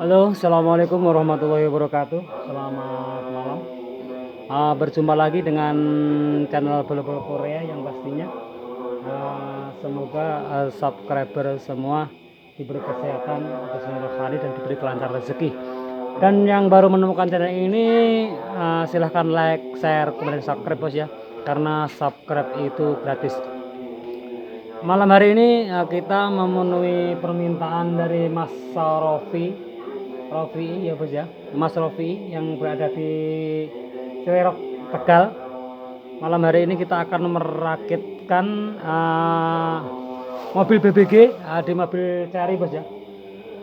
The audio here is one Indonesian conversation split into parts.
Halo, assalamualaikum warahmatullahi wabarakatuh. Selamat malam. Berjumpa lagi dengan channel Bolo-Bolo Korea yang pastinya semoga subscriber semua diberi kesehatan, diberi rohani dan diberi kelancaran rezeki. Dan yang baru menemukan channel ini silahkan like, share, kemudian subscribe bos ya. Karena subscribe itu gratis. Malam hari ini kita memenuhi permintaan dari Mas Rofi ya bos ya, Mas Rofi yang berada di Cilerok Tegal. Malam hari ini kita akan merakitkan mobil BBG di mobil Cherry bos ya,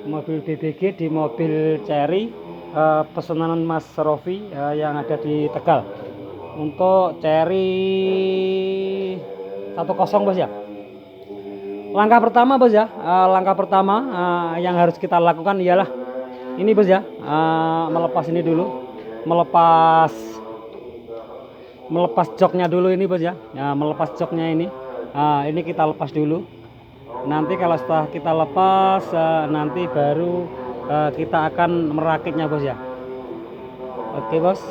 mobil BBG di mobil Cherry pesanan Mas Rofi yang ada di Tegal untuk Cherry 10 bos ya. Langkah pertama bos ya, langkah pertama yang harus kita lakukan ialah ini bos ya, melepas ini dulu, melepas joknya dulu ini bos ya. Melepas joknya ini kita lepas dulu. Nanti kalau setelah kita lepas nanti baru kita akan merakitnya bos ya. Oke bos,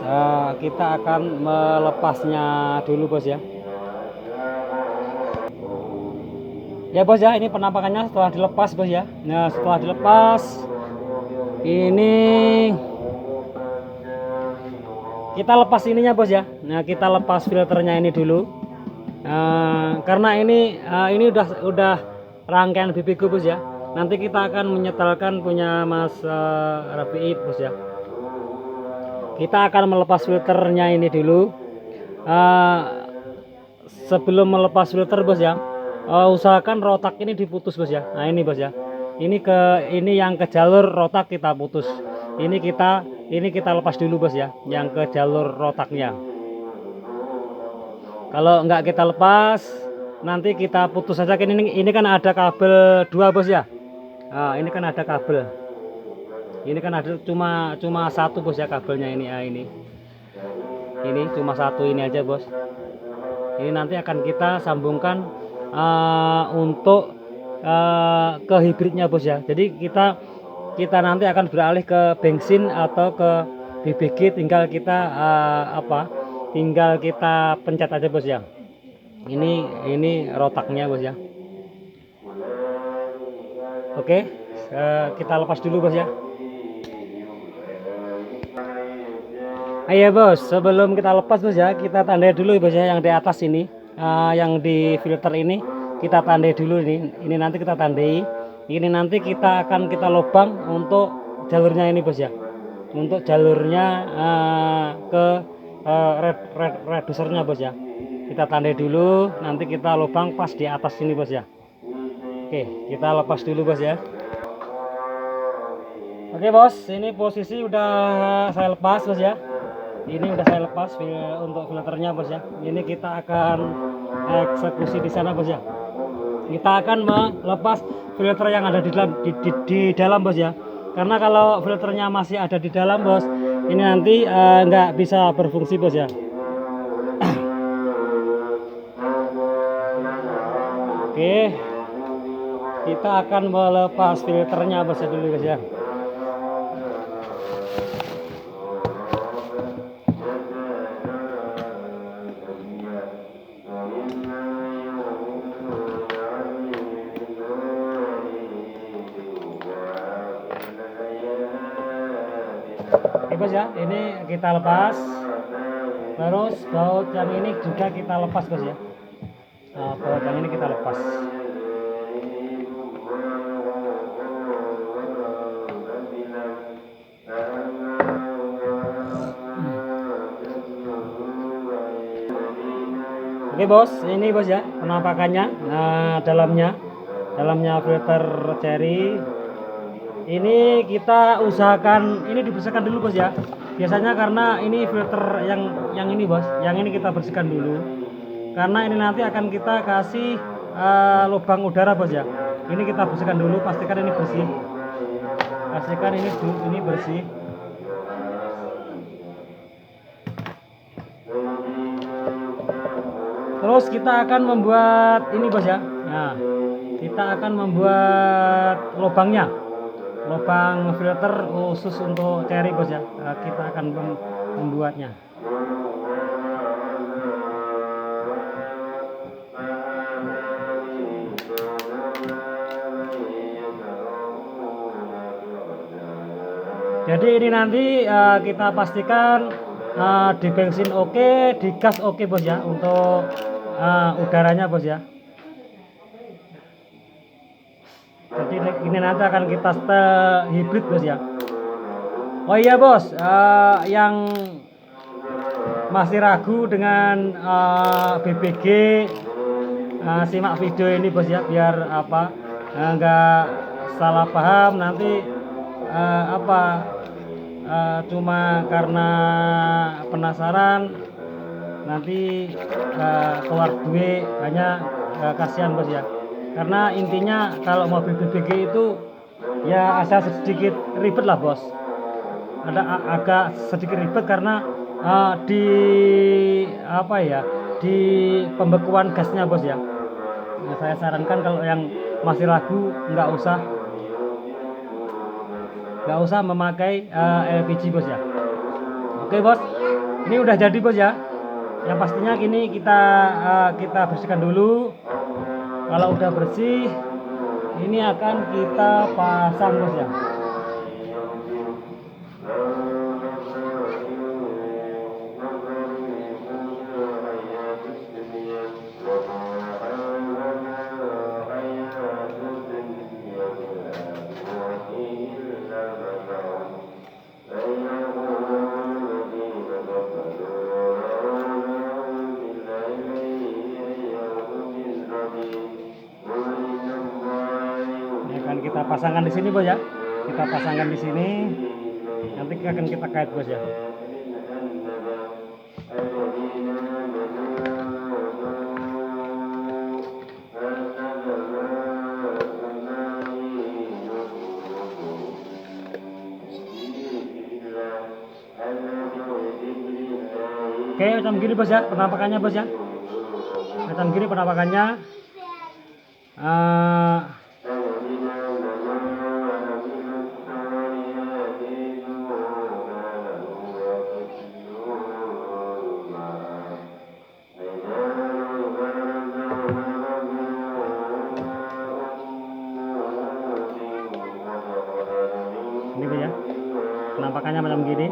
kita akan melepasnya dulu bos ya. Ya bos ya, ini penampakannya setelah dilepas bos ya. Nah setelah dilepas ini kita lepas ininya bos ya. Nah kita lepas filternya ini dulu karena ini udah rangkaian BBG bos ya. Nanti kita akan menyetelkan punya Mas Rafi'i bos ya. Kita akan melepas filternya ini dulu. Sebelum melepas filter bos ya, usahakan rotak ini diputus bos ya. Nah ini bos ya, ini yang ke jalur rotak kita putus. Ini kita lepas dulu bos ya, yang ke jalur rotaknya. Kalau enggak kita lepas nanti kita putus saja. Ini kan ada kabel 2 bos ya. Nah, ini kan ada kabel, ini kan ada cuma satu bos ya kabelnya ini. Ini cuma satu ini aja bos. Ini nanti akan kita sambungkan untuk ke hibridnya bos ya. Jadi kita nanti akan beralih ke bensin atau ke BBG, tinggal kita tinggal kita pencet aja bos ya. Ini rotaknya bos ya. Oke, kita lepas dulu bos ya. Ayo bos, sebelum kita lepas bos ya, kita tandai dulu bos ya yang di atas ini, yang di filter ini kita tandai dulu ini nanti kita tandai. Ini nanti kita akan lubang untuk jalurnya ini bos ya, untuk jalurnya ke redusernya bos ya. Kita tandai dulu, nanti kita lubang pas di atas ini bos ya. Oke, kita lepas dulu bos ya. Oke bos, ini posisi udah saya lepas bos ya. Ini udah saya lepas untuk filternya bos ya. Ini kita akan eksekusi di sana bos ya. Kita akan melepas filter yang ada di dalam bos ya. Karena kalau filternya masih ada di dalam bos, ini nanti nggak bisa berfungsi bos ya. Oke, kita akan melepas filternya bos ya dulu bos ya. Oke bos ya, ini kita lepas. Terus baut yang ini juga kita lepas bos ya. Baut yang ini kita lepas. Oke bos, ini bos ya penampakannya. Dalamnya filter Cherry. Ini kita usahakan ini dibersihkan dulu bos ya. Biasanya karena ini filter yang ini bos, yang ini kita bersihkan dulu. Karena ini nanti akan kita kasih lubang udara bos ya. Ini kita bersihkan dulu, pastikan ini bersih. Pastikan ini bersih. Terus kita akan membuat ini bos ya. Nah, kita akan membuat lubangnya. lubang filter khusus untuk cherry bos ya. Kita akan membuatnya. Jadi ini nanti kita pastikan di bensin oke, di gas oke bos ya, untuk udaranya bos ya. Jadi ini nanti akan kita setel hibrid bos ya. Oh iya bos, yang masih ragu dengan BBG, simak video ini bos ya, biar apa nggak salah paham nanti cuma karena penasaran nanti keluar duit banyak, kasihan bos ya. Karena intinya kalau mobil BBG itu ya ada sedikit ribet lah bos, ada agak sedikit ribet karena di di pembekuan gasnya bos ya. Nah, saya sarankan kalau yang masih ragu nggak usah memakai LPG bos ya. Oke bos, ini udah jadi bos ya. Yang pastinya ini kita bersihkan dulu. Kalau udah bersih, ini akan kita pasang bos ya. Kita pasangkan di sini bos ya, kita pasangkan di sini, nanti akan kita kait bos ya. Oke, macam gini bos ya penampakannya bos ya, macam gini penampakannya. Ini bos ya, penampakannya macam gini.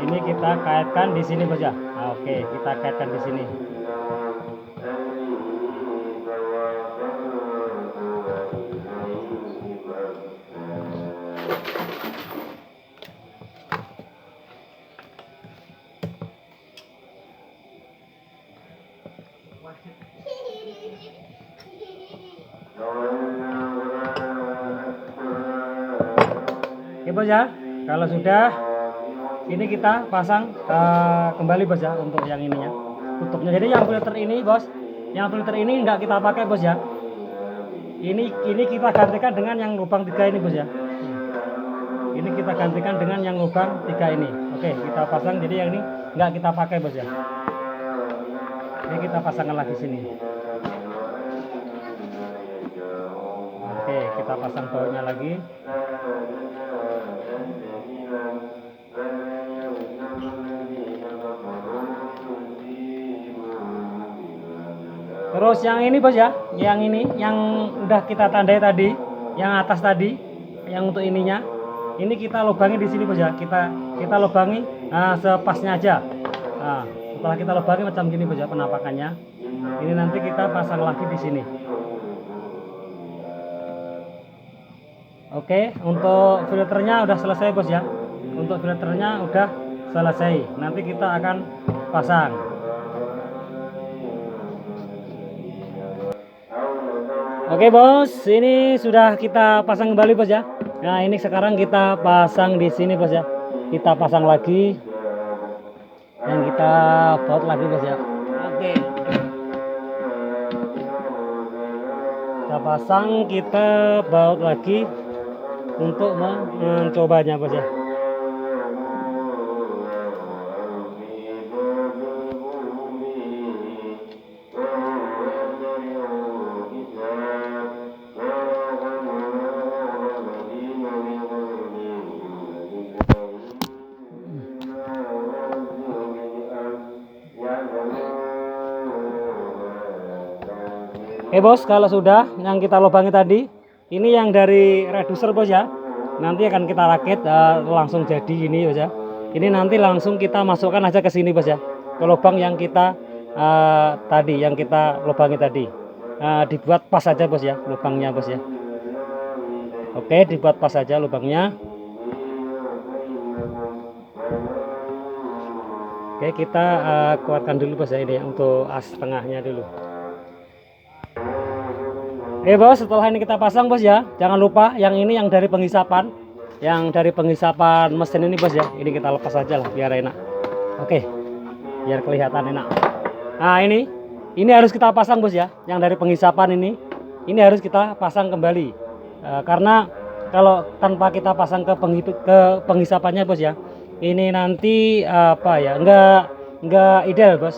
Ini kita kaitkan di sini bos ya. Oke, kita kaitkan di sini. Oke bos ya, kalau sudah ini kita pasang kembali bos ya untuk yang ininya, tutupnya. Jadi yang filter ini bos, yang filter ini nggak kita pakai bos ya. Ini kita gantikan dengan yang lubang 3 ini bos ya. Ini kita gantikan dengan yang lubang 3 ini. Oke, kita pasang, jadi yang ini nggak kita pakai bos ya. Ini kita pasangkan lagi sini. Oke, kita pasang bautnya lagi. Terus yang ini bos ya, yang ini yang udah kita tandai tadi, yang atas tadi, yang untuk ininya, ini kita lubangi di sini bos ya. Kita lubangi sepasnya aja. Nah, setelah kita lubangi macam gini bos ya penampakannya. Ini nanti kita pasang lagi di sini. Oke, untuk filternya udah selesai bos ya. Untuk filternya udah selesai. Nanti kita akan pasang. Oke bos, ini sudah kita pasang kembali bos ya. Nah ini sekarang kita pasang di sini bos ya. Kita pasang lagi dan kita baut lagi bos ya. Oke. Kita pasang, kita baut lagi. untuk mencobanya bos ya. Oke bos, kalau sudah yang kita lubangi tadi, ini yang dari reducer bos ya. Nanti akan kita rakit langsung jadi ini bos ya. Ini nanti langsung kita masukkan aja ke sini bos ya, ke lubang yang kita tadi, yang kita lubangi tadi. Dibuat pas aja bos ya, lubangnya bos ya. Oke, dibuat pas aja lubangnya. Oke, kita keluarkan dulu bos ya ini ya, untuk as tengahnya dulu. Oke bos, setelah ini kita pasang bos ya, jangan lupa yang ini yang dari penghisapan, mesin ini bos ya, ini kita lepas aja lah biar enak. Oke, biar kelihatan enak. Nah ini harus kita pasang bos ya, yang dari penghisapan ini harus kita pasang kembali. Karena kalau tanpa kita pasang ke penghisapannya bos ya, ini nanti apa ya, enggak ideal bos.